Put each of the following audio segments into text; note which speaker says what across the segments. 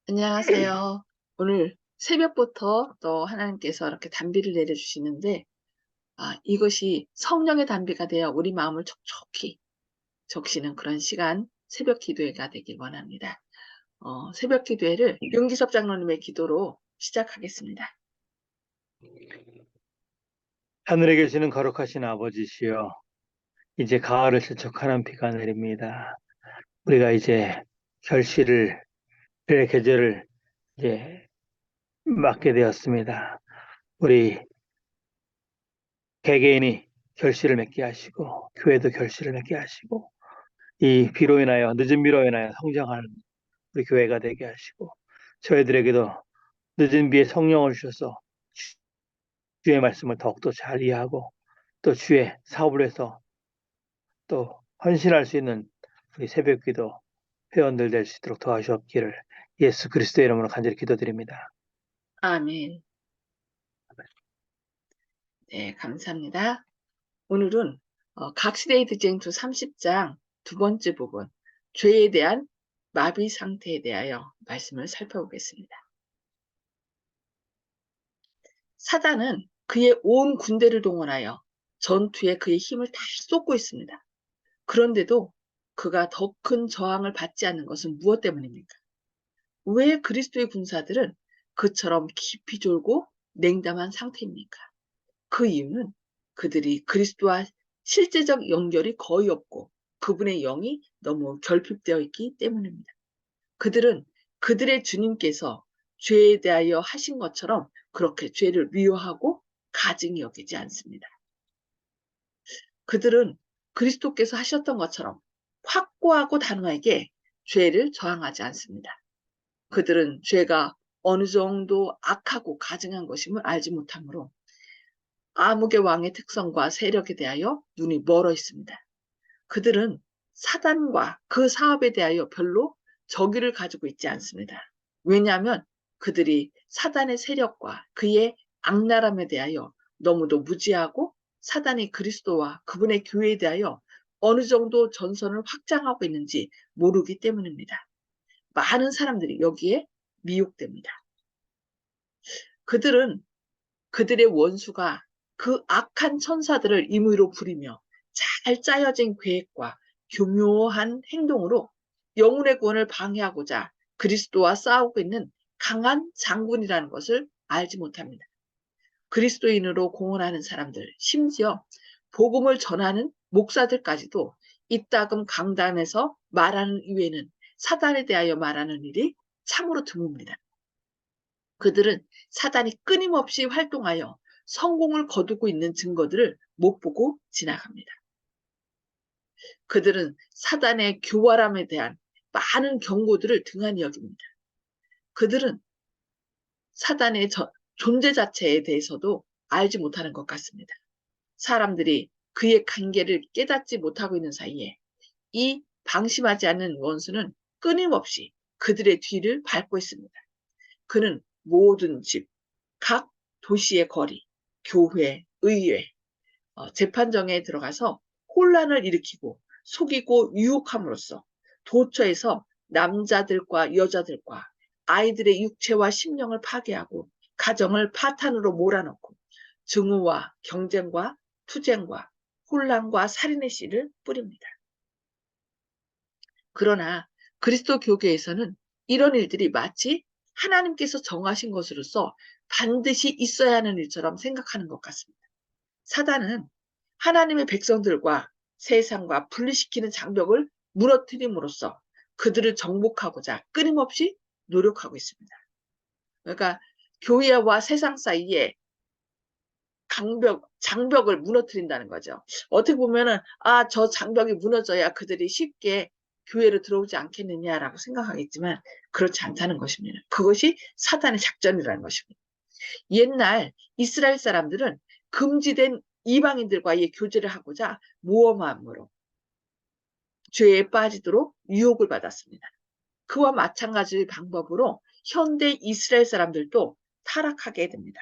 Speaker 1: 안녕하세요. 오늘 새벽부터 또 하나님께서 이렇게 단비를 내려주시는데, 이것이 성령의 단비가 되어 우리 마음을 촉촉히 적시는 그런 시간, 새벽 기도회가 되길 원합니다. 새벽 기도회를 윤기섭 장로님의 기도로 시작하겠습니다.
Speaker 2: 하늘에 계시는 거룩하신 아버지시여, 이제 가을을 세척하는 비가 내립니다. 우리가 이제 결실을, 의 계절을 이제 맞게 되었습니다. 우리 개개인이 결실을 맺게 하시고, 교회도 결실을 맺게 하시고, 이 비로 인하여, 늦은 비로 인하여 성장하는 우리 교회가 되게 하시고, 저희들에게도 늦은 비에 성령을 주셔서 주의 말씀을 더욱더 잘 이해하고, 또 주의 사업을 해서 또 헌신할 수 있는 우리 새벽기도 회원들 될 수 있도록 도와주옵기를 예수 그리스도의 이름으로 간절히 기도드립니다.
Speaker 1: 아멘. 네, 감사합니다. 오늘은 각시대의 득쟁투 30장 두 번째 부분, 죄에 대한 마비 상태에 대하여 말씀을 살펴보겠습니다. 사단은 그의 온 군대를 동원하여 전투에 그의 힘을 다 쏟고 있습니다. 그런데도 그가 더 큰 저항을 받지 않는 것은 무엇 때문입니까? 왜 그리스도의 군사들은 그처럼 깊이 졸고 냉담한 상태입니까? 그 이유는 그들이 그리스도와 실제적 연결이 거의 없고 그분의 영이 너무 결핍되어 있기 때문입니다. 그들은 그들의 주님께서 죄에 대하여 하신 것처럼 그렇게 죄를 미워하고 가증히 여기지 않습니다. 그들은 그리스도께서 하셨던 것처럼 확고하고 단호하게 죄를 저항하지 않습니다. 그들은 죄가 어느 정도 악하고 가증한 것임을 알지 못하므로 암흑의 왕의 특성과 세력에 대하여 눈이 멀어 있습니다. 그들은 사단과 그 사업에 대하여 별로 적의를 가지고 있지 않습니다. 왜냐하면 그들이 사단의 세력과 그의 악랄함에 대하여 너무도 무지하고 사단이 그리스도와 그분의 교회에 대하여 어느 정도 전선을 확장하고 있는지 모르기 때문입니다. 많은 사람들이 여기에 미혹됩니다. 그들은 그들의 원수가 그 악한 천사들을 임의로 부리며 잘 짜여진 계획과 교묘한 행동으로 영혼의 구원을 방해하고자 그리스도와 싸우고 있는 강한 장군이라는 것을 알지 못합니다. 그리스도인으로 공언하는 사람들, 심지어 복음을 전하는 목사들까지도 이따금 강단에서 말하는 이외에는 사단에 대하여 말하는 일이 참으로 드뭅니다. 그들은 사단이 끊임없이 활동하여 성공을 거두고 있는 증거들을 못 보고 지나갑니다. 그들은 사단의 교활함에 대한 많은 경고들을 등한히 여깁니다. 그들은 사단의 존재 자체에 대해서도 알지 못하는 것 같습니다. 사람들이 그의 관계를 깨닫지 못하고 있는 사이에 이 방심하지 않는 원수는 끊임없이 그들의 뒤를 밟고 있습니다. 그는 모든 집, 각 도시의 거리, 교회, 의회, 재판정에 들어가서 혼란을 일으키고 속이고 유혹함으로써 도처에서 남자들과 여자들과 아이들의 육체와 심령을 파괴하고 가정을 파탄으로 몰아넣고 증오와 경쟁과 투쟁과 혼란과 살인의 씨를 뿌립니다. 그러나 그리스도 교계에서는 이런 일들이 마치 하나님께서 정하신 것으로서 반드시 있어야 하는 일처럼 생각하는 것 같습니다. 사단은 하나님의 백성들과 세상과 분리시키는 장벽을 무너뜨림으로써 그들을 정복하고자 끊임없이 노력하고 있습니다. 그러니까 교회와 세상 사이에 장벽을 무너뜨린다는 거죠. 어떻게 보면은, 저 장벽이 무너져야 그들이 쉽게 교회로 들어오지 않겠느냐라고 생각하겠지만, 그렇지 않다는 것입니다. 그것이 사단의 작전이라는 것입니다. 옛날 이스라엘 사람들은 금지된 이방인들과의 교제를 하고자 모험함으로 죄에 빠지도록 유혹을 받았습니다. 그와 마찬가지 방법으로 현대 이스라엘 사람들도 타락하게 됩니다.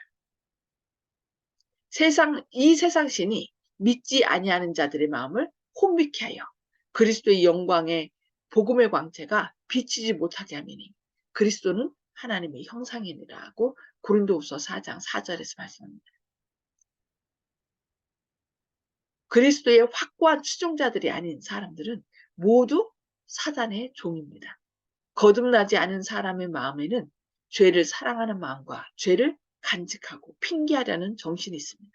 Speaker 1: 이 세상 신이 믿지 아니하는 자들의 마음을 혼미케 하여 그리스도의 영광의 복음의 광채가 비치지 못하게 하미니 그리스도는 하나님의 형상이니라고 고린도후서 4장 4절에서 말씀합니다. 그리스도의 확고한 추종자들이 아닌 사람들은 모두 사단의 종입니다. 거듭나지 않은 사람의 마음에는 죄를 사랑하는 마음과 죄를 간직하고 핑계하려는 정신이 있습니다.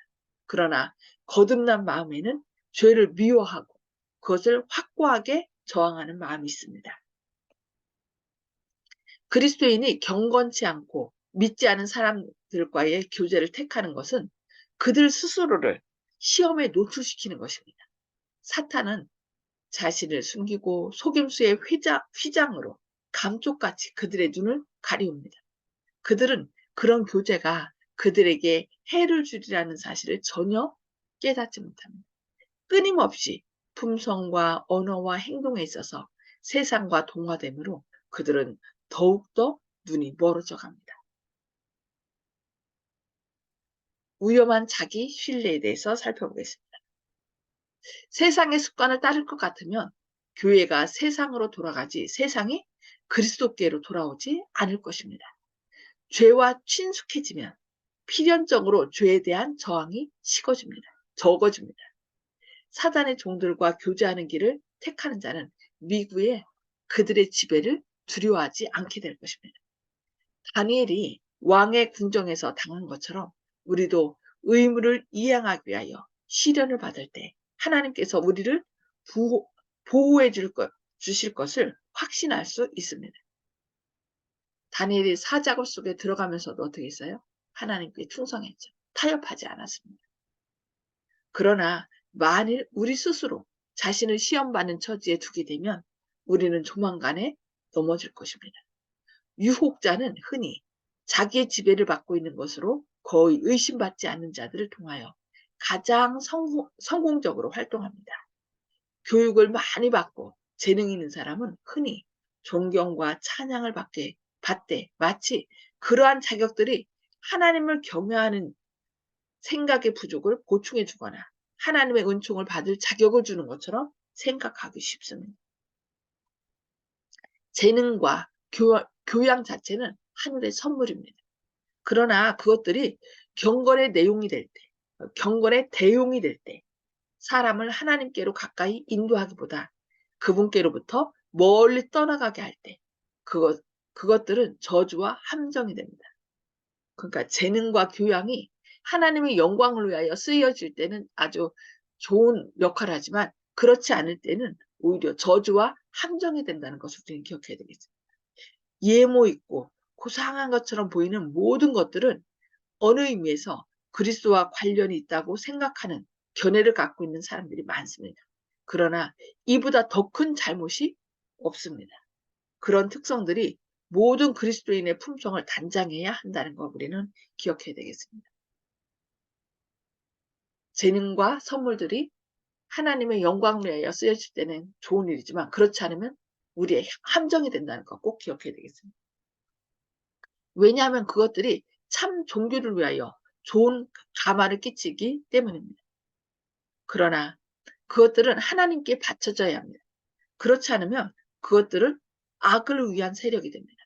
Speaker 1: 그러나 거듭난 마음에는 죄를 미워하고 그것을 확고하게 저항하는 마음이 있습니다. 그리스도인이 경건치 않고 믿지 않은 사람들과의 교제를 택하는 것은 그들 스스로를 시험에 노출시키는 것입니다. 사탄은 자신을 숨기고 속임수의 휘장으로 감쪽같이 그들의 눈을 가리웁니다. 그들은 그런 교제가 그들에게 해를 주리라는 사실을 전혀 깨닫지 못합니다. 끊임없이 품성과 언어와 행동에 있어서 세상과 동화되므로 그들은 더욱더 눈이 멀어져 갑니다. 위험한 자기 신뢰에 대해서 살펴보겠습니다. 세상의 습관을 따를 것 같으면 교회가 세상으로 돌아가지 세상이 그리스도께로 돌아오지 않을 것입니다. 죄와 친숙해지면 필연적으로 죄에 대한 저항이 적어집니다. 사단의 종들과 교제하는 길을 택하는 자는 미국에 그들의 지배를 두려워하지 않게 될 것입니다. 다니엘이 왕의 궁정에서 당한 것처럼 우리도 의무를 이행하기 위하여 시련을 받을 때 하나님께서 우리를 보호해 주실 것을 확신할 수 있습니다. 다니엘이 사자굴 속에 들어가면서도 어떻게 했어요? 하나님께 충성했죠. 타협하지 않았습니다. 그러나 만일 우리 스스로 자신을 시험받는 처지에 두게 되면 우리는 조만간에 넘어질 것입니다. 유혹자는 흔히 자기의 지배를 받고 있는 것으로 거의 의심받지 않는 자들을 통하여 가장 성공적으로 활동합니다. 교육을 많이 받고 재능 있는 사람은 흔히 존경과 찬양을 받되 마치 그러한 자격들이 하나님을 경외하는 생각의 부족을 보충해 주거나 하나님의 은총을 받을 자격을 주는 것처럼 생각하기 쉽습니다. 재능과 교양 자체는 하늘의 선물입니다. 그러나 그것들이 경건의 대용이 될 때, 사람을 하나님께로 가까이 인도하기보다 그분께로부터 멀리 떠나가게 할 때, 그것들은 저주와 함정이 됩니다. 그러니까 재능과 교양이 하나님의 영광을 위하여 쓰여질 때는 아주 좋은 역할을 하지만 그렇지 않을 때는 오히려 저주와 함정이 된다는 것을 우리는 기억해야 되겠습니다. 예모 있고 고상한 것처럼 보이는 모든 것들은 어느 의미에서 그리스도와 관련이 있다고 생각하는 견해를 갖고 있는 사람들이 많습니다. 그러나 이보다 더 큰 잘못이 없습니다. 그런 특성들이 모든 그리스도인의 품성을 단장해야 한다는 거 우리는 기억해야 되겠습니다. 재능과 선물들이 하나님의 영광을 위하여 쓰여질 때는 좋은 일이지만 그렇지 않으면 우리의 함정이 된다는 거 꼭 기억해야 되겠습니다. 왜냐하면 그것들이 참 종교를 위하여 좋은 가마를 끼치기 때문입니다. 그러나 그것들은 하나님께 바쳐져야 합니다. 그렇지 않으면 그것들은 악을 위한 세력이 됩니다.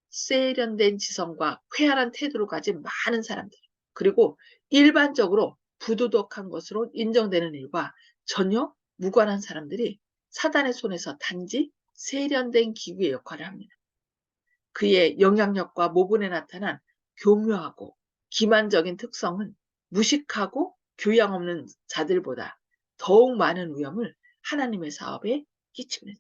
Speaker 1: 세련된 지성과 쾌활한 태도로 가진 많은 사람들, 그리고 일반적으로 부도덕한 것으로 인정되는 일과 전혀 무관한 사람들이 사단의 손에서 단지 세련된 기구의 역할을 합니다. 그의 영향력과 모분에 나타난 교묘하고 기만적인 특성은 무식하고 교양 없는 자들보다 더욱 많은 위험을 하나님의 사업에 끼칩니다.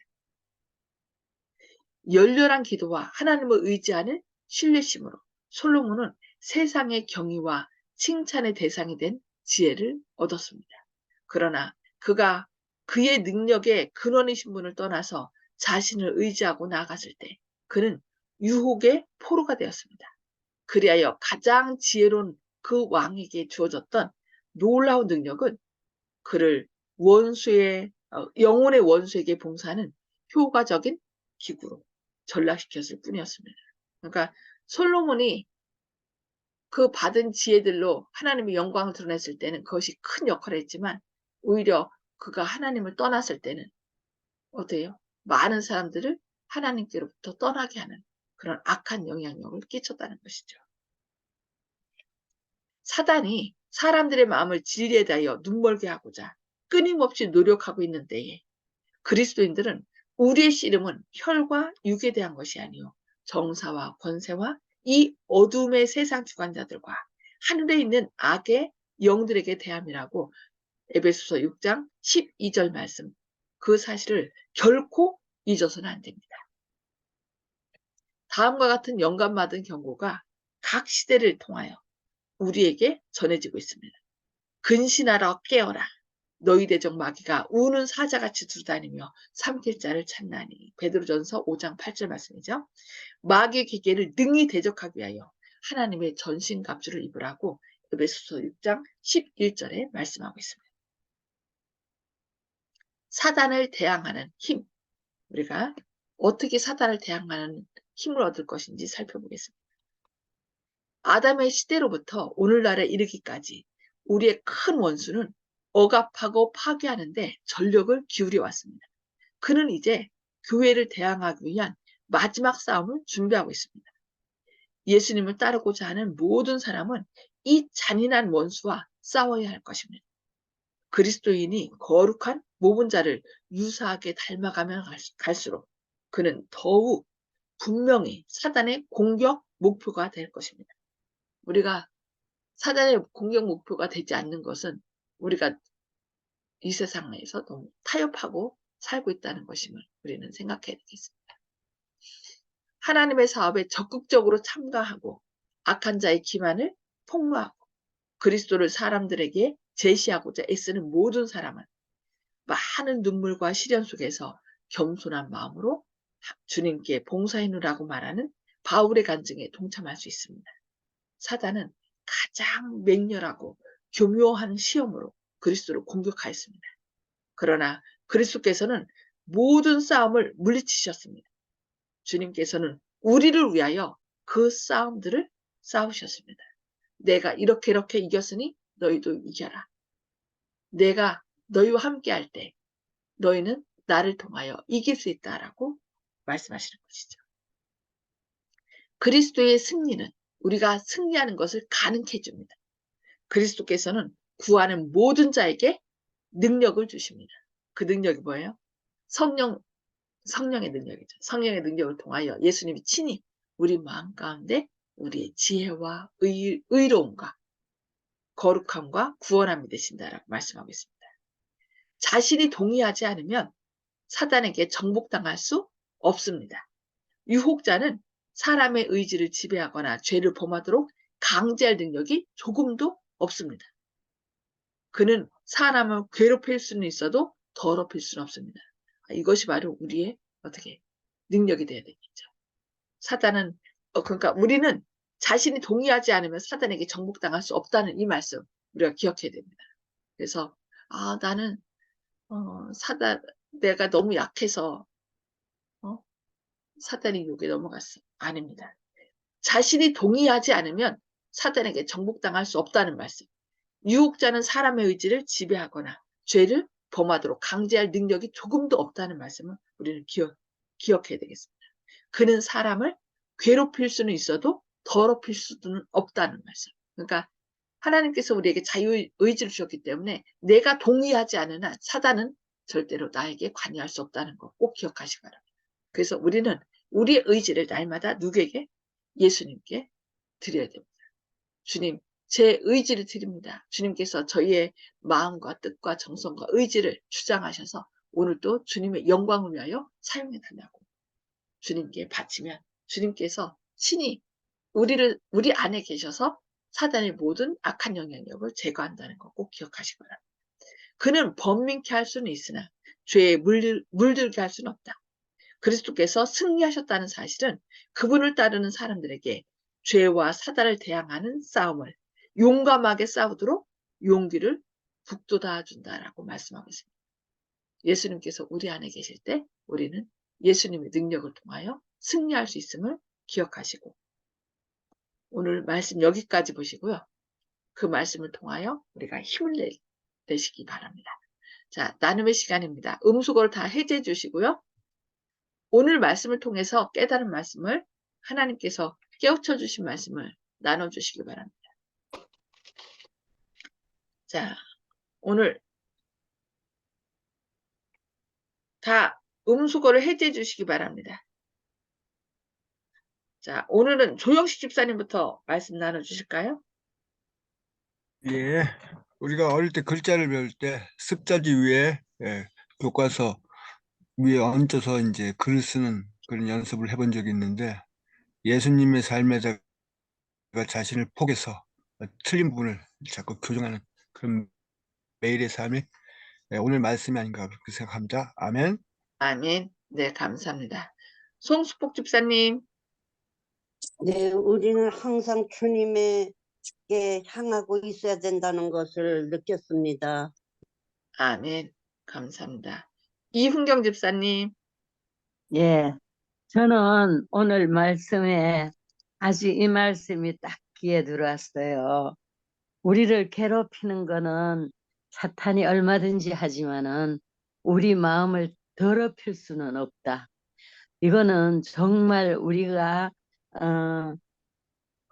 Speaker 1: 열렬한 기도와 하나님을 의지하는 신뢰심으로 솔로몬은 세상의 경의와 칭찬의 대상이 된 지혜를 얻었습니다. 그러나 그가 그의 능력의 근원이신 분을 떠나서 자신을 의지하고 나아갔을 때 그는 유혹의 포로가 되었습니다. 그리하여 가장 지혜로운 그 왕에게 주어졌던 놀라운 능력은 그를 영혼의 원수에게 봉사하는 효과적인 기구로 전락시켰을 뿐이었습니다. 그러니까 솔로몬이 그 받은 지혜들로 하나님의 영광을 드러냈을 때는 그것이 큰 역할을 했지만 오히려 그가 하나님을 떠났을 때는 어때요? 많은 사람들을 하나님께로부터 떠나게 하는 그런 악한 영향력을 끼쳤다는 것이죠. 사단이 사람들의 마음을 진리에 대하여 눈멀게 하고자 끊임없이 노력하고 있는 때에 그리스도인들은 우리의 씨름은 혈과 육에 대한 것이 아니요 정사와 권세와 이 어둠의 세상 주관자들과 하늘에 있는 악의 영들에게 대함이라고 에베소서 6장 12절 말씀, 그 사실을 결코 잊어서는 안 됩니다. 다음과 같은 영감받은 경고가 각 시대를 통하여 우리에게 전해지고 있습니다. 근신하라 깨어라. 너희 대적 마귀가 우는 사자같이 두루다니며 삼킬 자를 찾나니. 베드로전서 5장 8절 말씀이죠. 마귀의 기계를 능히 대적하기 위하여 하나님의 전신갑주를 입으라고 에베소서 6장 11절에 말씀하고 있습니다. 사단을 대항하는 힘, 우리가 어떻게 사단을 대항하는 힘을 얻을 것인지 살펴보겠습니다. 아담의 시대로부터 오늘날에 이르기까지 우리의 큰 원수는 억압하고 파괴하는데 전력을 기울여 왔습니다. 그는 이제 교회를 대항하기 위한 마지막 싸움을 준비하고 있습니다. 예수님을 따르고자 하는 모든 사람은 이 잔인한 원수와 싸워야 할 것입니다. 그리스도인이 거룩한 모분자를 유사하게 닮아가면 갈수록 그는 더욱 분명히 사단의 공격 목표가 될 것입니다. 우리가 사단의 공격 목표가 되지 않는 것은 우리가 이 세상에서 너무 타협하고 살고 있다는 것임을 우리는 생각해야 되겠습니다. 하나님의 사업에 적극적으로 참가하고 악한 자의 기만을 폭로하고 그리스도를 사람들에게 제시하고자 애쓰는 모든 사람은 많은 눈물과 시련 속에서 겸손한 마음으로 주님께 봉사해누라고 말하는 바울의 간증에 동참할 수 있습니다. 사단은 가장 맹렬하고 교묘한 시험으로 그리스도를 공격하였습니다. 그러나 그리스도께서는 모든 싸움을 물리치셨습니다. 주님께서는 우리를 위하여 그 싸움들을 싸우셨습니다. 내가 이렇게 이겼으니 너희도 이겨라. 내가 너희와 함께 할 때 너희는 나를 통하여 이길 수 있다라고 말씀하시는 것이죠. 그리스도의 승리는 우리가 승리하는 것을 가능케 해줍니다. 그리스도께서는 구하는 모든 자에게 능력을 주십니다. 그 능력이 뭐예요? 성령의 능력이죠. 성령의 능력을 통하여 예수님이 친히 우리 마음 가운데 우리의 지혜와 의로움과 거룩함과 구원함이 되신다라고 말씀하고 있습니다. 자신이 동의하지 않으면 사단에게 정복당할 수 없습니다. 유혹자는 사람의 의지를 지배하거나 죄를 범하도록 강제할 능력이 조금도 없습니다. 그는 사람을 괴롭힐 수는 있어도 더럽힐 수는 없습니다. 이것이 바로 우리의 어떻게 능력이 되어야 되겠죠. 사단은 그러니까 우리는 자신이 동의하지 않으면 사단에게 정복당할 수 없다는 이 말씀 우리가 기억해야 됩니다. 그래서 나는 사단 내가 너무 약해서 사단의 유혹에 넘어갔어. 아닙니다. 자신이 동의하지 않으면 사단에게 정복당할 수 없다는 말씀. 유혹자는 사람의 의지를 지배하거나 죄를 범하도록 강제할 능력이 조금도 없다는 말씀을 우리는 기억해야 되겠습니다. 그는 사람을 괴롭힐 수는 있어도 더럽힐 수는 없다는 말씀. 그러니까 하나님께서 우리에게 자유의지를 주셨기 때문에 내가 동의하지 않은 한 사단은 절대로 나에게 관여할 수 없다는 거 꼭 기억하시기 바랍니다. 그래서 우리는 우리의 의지를 날마다 누구에게? 예수님께 드려야 됩니다. 주님, 제 의지를 드립니다. 주님께서 저희의 마음과 뜻과 정성과 의지를 주장하셔서 오늘도 주님의 영광을 위하여 사용해 달라고 주님께 바치면 주님께서 친히 우리 안에 계셔서 사단의 모든 악한 영향력을 제거한다는 거 꼭 기억하시기 바랍니다. 그는 번민케 할 수는 있으나 죄에 물들게 할 수는 없다. 그리스도께서 승리하셨다는 사실은 그분을 따르는 사람들에게 죄와 사단을 대항하는 싸움을 용감하게 싸우도록 용기를 북돋아 준다라고 말씀하고 있습니다. 예수님께서 우리 안에 계실 때 우리는 예수님의 능력을 통하여 승리할 수 있음을 기억하시고 오늘 말씀 여기까지 보시고요. 그 말씀을 통하여 우리가 힘을 내시기 바랍니다. 자, 나눔의 시간입니다. 음수거를 다 해제해 주시고요. 오늘 말씀을 통해서 깨달은 말씀을 하나님께서 깨우쳐 주신 말씀을 나눠주시기 바랍니다. 자, 오늘 다 음수거를 해제해 주시기 바랍니다. 자, 오늘은 조영식 집사님부터 말씀 나눠주실까요?
Speaker 3: 예, 우리가 어릴 때 글자를 배울 때 습자지 위에 교과서 위에 얹어서 이제 글을 쓰는 그런 연습을 해본 적이 있는데 예수님의 삶에다가 자신을 포개서 틀린 부분을 자꾸 교정하는 그런 매일의 삶이 오늘 말씀이 아닌가 그렇게 생각합니다. 아멘.
Speaker 1: 아멘. 네, 감사합니다. 송수복 집사님.
Speaker 4: 네, 우리는 항상 주님에게 향하고 있어야 된다는 것을 느꼈습니다.
Speaker 1: 아멘. 감사합니다. 이훈경 집사님.
Speaker 5: 예, 저는 오늘 말씀에 아주 이 말씀이 딱 귀에 들어왔어요. 우리를 괴롭히는 거는 사탄이 얼마든지 하지만은 우리 마음을 더럽힐 수는 없다. 이거는 정말 우리가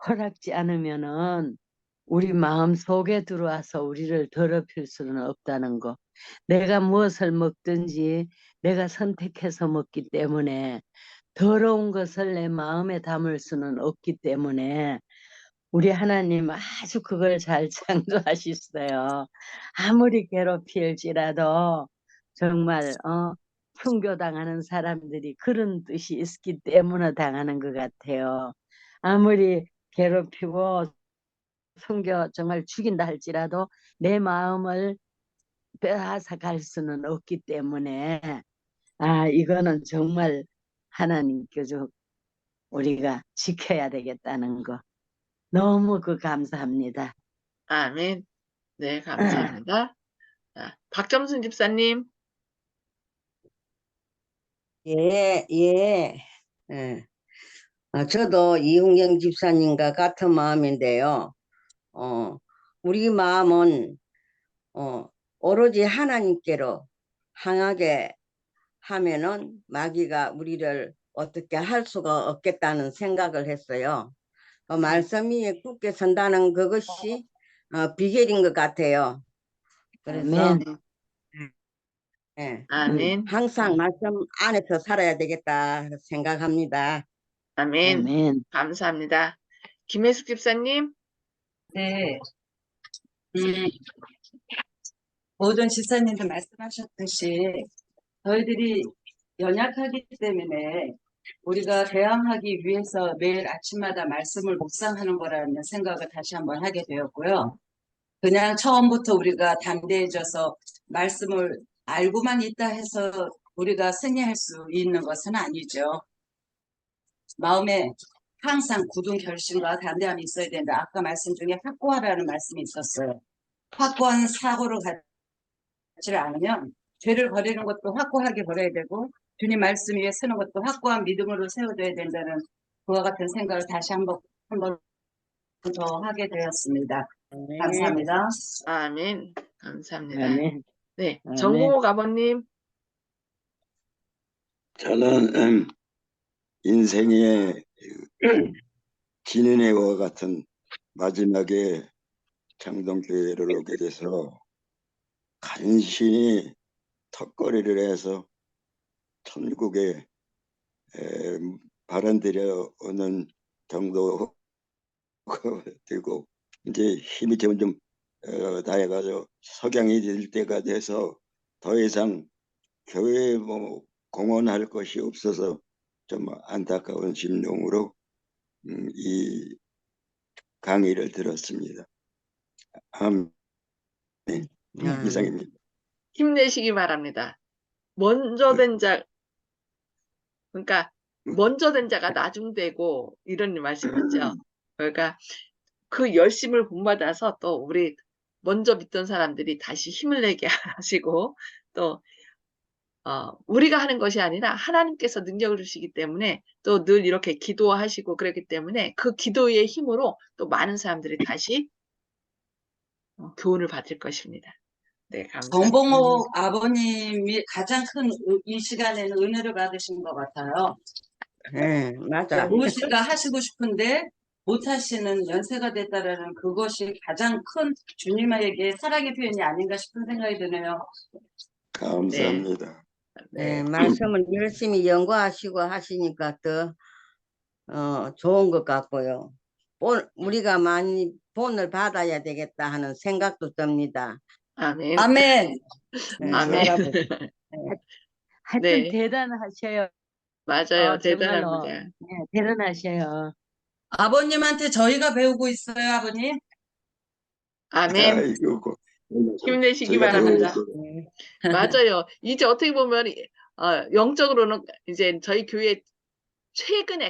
Speaker 5: 허락지 않으면은 우리 마음 속에 들어와서 우리를 더럽힐 수는 없다는 거. 내가 무엇을 먹든지 내가 선택해서 먹기 때문에 더러운 것을 내 마음에 담을 수는 없기 때문에 우리 하나님 아주 그걸 잘 창조하셨어요. 아무리 괴롭힐지라도 정말 순교당하는 사람들이 그런 뜻이 있기 때문에 당하는 것 같아요. 아무리 괴롭히고 순교 정말 죽인다 할지라도 내 마음을 빼앗아 갈 수는 없기 때문에 이거는 정말 하나님께서 우리가 지켜야 되겠다는 거 너무 감사합니다.
Speaker 1: 아멘. 네, 감사합니다. 자, 박점순 집사님.
Speaker 4: 예, 예. 예. 저도 이훈경 집사님과 같은 마음인데요. 우리 마음은 오로지 하나님께로 향하게 하면은 마귀가 우리를 어떻게 할 수가 없겠다는 생각을 했어요. 말씀 위에 굳게 선다는 그것이 비결인 것 같아요. 그래서
Speaker 5: 아멘.
Speaker 4: 예,
Speaker 1: 아멘.
Speaker 4: 항상 말씀 안에서 살아야 되겠다 생각합니다.
Speaker 1: 아멘.
Speaker 5: 아멘.
Speaker 1: 감사합니다. 김혜숙 집사님.
Speaker 6: 네, 모든 지사님들 말씀하셨듯이 저희들이 연약하기 때문에 우리가 대항하기 위해서 매일 아침마다 말씀을 묵상하는 거라는 생각을 다시 한번 하게 되었고요. 그냥 처음부터 우리가 담대해져서 말씀을 알고만 있다 해서 우리가 승리할 수 있는 것은 아니죠. 마음에 항상 굳은 결심과 담대함이 있어야 된다. 아까 말씀 중에 확고하라는 말씀이 있었어요. 확고한 사고를 갖지를 않으면 죄를 버리는 것도 확고하게 버려야 되고 주님 말씀 위에 서는 것도 확고한 믿음으로 세워둬야 된다는 그와 같은 생각을 다시 한번 더 하게 되었습니다. 감사합니다.
Speaker 1: 아멘. 감사합니다.
Speaker 5: 아멘.
Speaker 1: 네,
Speaker 5: 아멘.
Speaker 1: 정공옥 아버님.
Speaker 7: 저는 인생의 지는해와 같은 마지막에 창동교회를 오게 돼서 간신히 턱걸이를 해서 천국에 발언드려 오는 정도 되고 이제 힘이 점점 다해가지고 석양이 될 때가 돼서 더 이상 교회에 뭐 공헌할 것이 없어서 좀 안타까운 심령으로 이 강의를 들었습니다. 아멘. 이상입니다.
Speaker 1: 힘내시기 바랍니다. 먼저 된 자, 그러니까 먼저 된 자가 나중되고 이런 말씀이죠. 그러니까 그 열심을 본받아서 또 우리 먼저 믿던 사람들이 다시 힘을 내게 하시고 또 우리가 하는 것이 아니라 하나님께서 능력을 주시기 때문에 또 늘 이렇게 기도하시고 그랬기 때문에 그 기도의 힘으로 또 많은 사람들이 다시 교훈을 받을 것입니다. 네, 감사합니다.
Speaker 6: 정봉호 아버님이 가장 큰 이 시간에는 은혜를 받으신 것 같아요.
Speaker 4: 예, 맞아.
Speaker 6: 무엇인가 하시고 싶은데 못 하시는 연세가 됐다라는 그것이 가장 큰 주님에게 사랑의 표현이 아닌가 싶은 생각이 드네요.
Speaker 7: 감사합니다.
Speaker 4: 예,
Speaker 1: 네.
Speaker 4: 말씀을 열심히 연구하시고 하시니까 더 좋은 것 같고요. 우리가 많이 본을 받아야 되겠다 하는 생각도 듭니다.
Speaker 1: 아멘.
Speaker 6: 아멘.
Speaker 4: 예,
Speaker 1: 아멘.
Speaker 4: 여러분.
Speaker 5: 하여튼
Speaker 1: 네.
Speaker 5: 대단하셔요.
Speaker 1: 맞아요.
Speaker 5: 정말로.
Speaker 1: 대단합니다.
Speaker 5: 네, 대단하셔요.
Speaker 6: 아버님한테 저희가 배우고 있어요, 아버님.
Speaker 1: 아멘.
Speaker 7: 아이고,
Speaker 1: 힘내시기
Speaker 7: 제가
Speaker 1: 바랍니다.
Speaker 7: 배우고
Speaker 4: 예,
Speaker 1: 맞아요. 이제 어떻게 보면 영적으로는 이제 저희 교회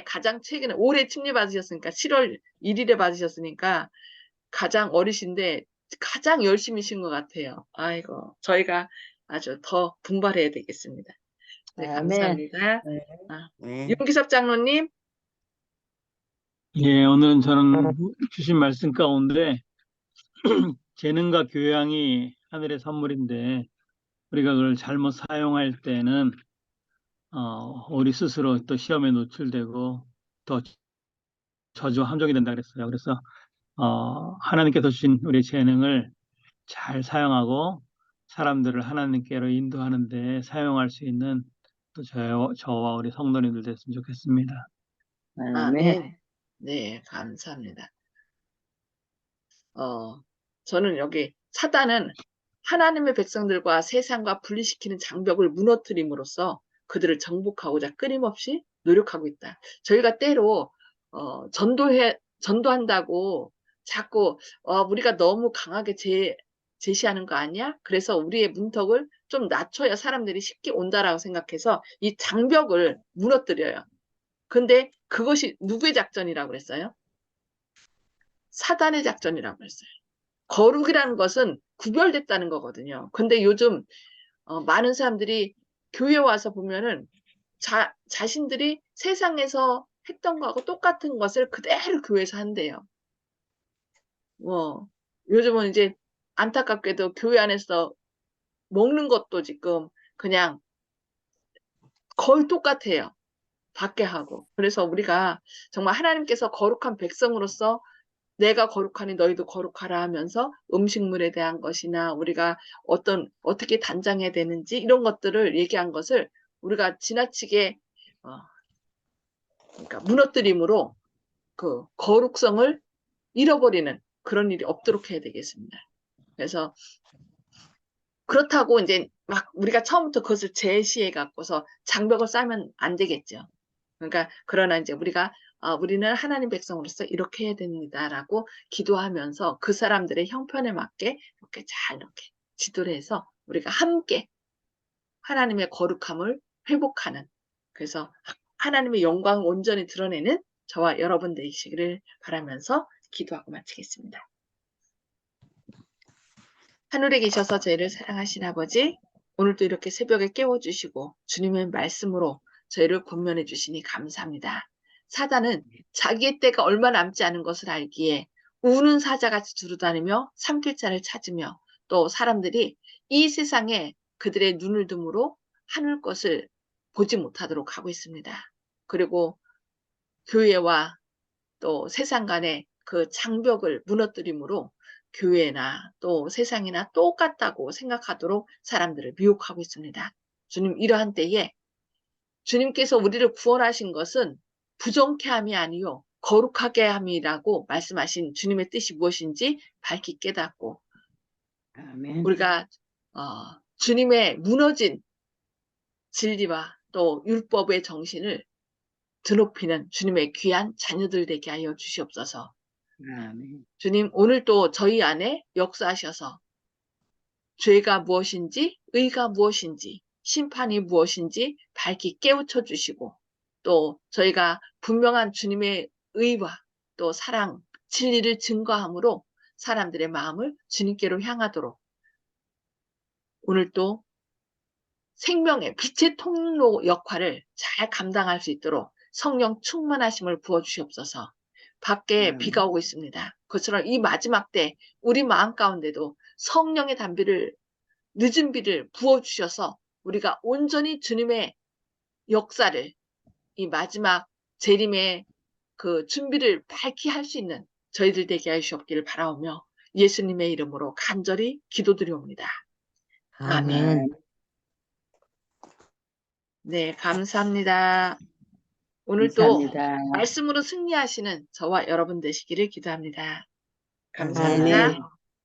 Speaker 1: 가장 최근에 올해 침례 받으셨으니까 7월 1일에 받으셨으니까 가장 어리신데 가장 열심히신 것 같아요. 아이고, 저희가 아주 더 분발해야 되겠습니다. 네,
Speaker 5: 아멘.
Speaker 1: 감사합니다.
Speaker 4: 네.
Speaker 1: 아,
Speaker 4: 네.
Speaker 1: 윤기섭 장로님.
Speaker 2: 예, 오늘은 저는 주신 말씀 가운데 재능과 교양이 하늘의 선물인데 우리가 그걸 잘못 사용할 때는 우리 스스로 또 시험에 노출되고 또 저주와 함정이 된다 그랬어요. 그래서 하나님께서 주신 우리 재능을 잘 사용하고 사람들을 하나님께로 인도하는데 사용할 수 있는 또 저와 우리 성도님들 됐으면 좋겠습니다.
Speaker 5: 아멘.
Speaker 1: 아멘. 네, 감사합니다. 저는 여기 사단은 하나님의 백성들과 세상과 분리시키는 장벽을 무너뜨림으로써 그들을 정복하고자 끊임없이 노력하고 있다. 저희가 때로 전도한다고 자꾸 우리가 너무 강하게 제시하는 거 아니야? 그래서 우리의 문턱을 좀 낮춰야 사람들이 쉽게 온다라고 생각해서 이 장벽을 무너뜨려요. 근데 그것이 누구의 작전이라고 그랬어요? 사단의 작전이라고 그랬어요. 거룩이라는 것은 구별됐다는 거거든요. 근데 요즘 많은 사람들이 교회 와서 보면은 자신들이 세상에서 했던 거하고 똑같은 것을 그대로 교회에서 한대요. 요즘은 이제 안타깝게도 교회 안에서 먹는 것도 지금 그냥 거의 똑같아요. 밖에 하고. 그래서 우리가 정말 하나님께서 거룩한 백성으로서 내가 거룩하니 너희도 거룩하라 하면서 음식물에 대한 것이나 우리가 어떻게 단장해야 되는지 이런 것들을 얘기한 것을 우리가 지나치게 그러니까 무너뜨림으로 그 거룩성을 잃어버리는 그런 일이 없도록 해야 되겠습니다. 그래서 그렇다고 이제 막 우리가 처음부터 그것을 제시해 갖고서 장벽을 쌓으면 안 되겠죠. 그러니까 그러나 이제 우리는 하나님 백성으로서 이렇게 해야 됩니다라고 기도하면서 그 사람들의 형편에 맞게 이렇게 잘 이렇게 지도를 해서 우리가 함께 하나님의 거룩함을 회복하는 그래서 하나님의 영광을 온전히 드러내는 저와 여러분 되시기를 바라면서 기도하고 마치겠습니다. 하늘에 계셔서 저희를 사랑하신 아버지, 오늘도 이렇게 새벽에 깨워주시고 주님의 말씀으로 저희를 권면해 주시니 감사합니다. 사단은 자기의 때가 얼마 남지 않은 것을 알기에 우는 사자같이 두루다니며 삼킬 자를 찾으며 또 사람들이 이 세상에 그들의 눈을 둠으로 하늘 것을 보지 못하도록 하고 있습니다. 그리고 교회와 또 세상 간의 그 장벽을 무너뜨림으로 교회나 또 세상이나 똑같다고 생각하도록 사람들을 미혹하고 있습니다. 주님, 이러한 때에 주님께서 우리를 구원하신 것은 부정케 함이 아니요 거룩하게 함이라고 말씀하신 주님의 뜻이 무엇인지 밝히 깨닫고
Speaker 5: 아멘.
Speaker 1: 우리가 주님의 무너진 진리와 또 율법의 정신을 드높이는 주님의 귀한 자녀들 되게 하여 주시옵소서.
Speaker 5: 아멘.
Speaker 1: 주님, 오늘도 저희 안에 역사하셔서 죄가 무엇인지, 의가 무엇인지, 심판이 무엇인지 밝히 깨우쳐 주시고 또 저희가 분명한 주님의 의와 또 사랑, 진리를 증거함으로 사람들의 마음을 주님께로 향하도록 오늘도 생명의 빛의 통로 역할을 잘 감당할 수 있도록 성령 충만하심을 부어주시옵소서. 밖에 비가 오고 있습니다. 그처럼 이 마지막 때 우리 마음 가운데도 성령의 늦은 비를 부어주셔서 우리가 온전히 주님의 역사를 이 마지막 재림의 그 준비를 밝히 할 수 있는 저희들 되게 하시옵기를 바라오며 예수님의 이름으로 간절히 기도드리옵니다. 아멘. 네, 감사합니다. 오늘도
Speaker 5: 감사합니다.
Speaker 1: 말씀으로 승리하시는 저와 여러분 되시기를 기도합니다. 감사합니다.
Speaker 5: 아멘.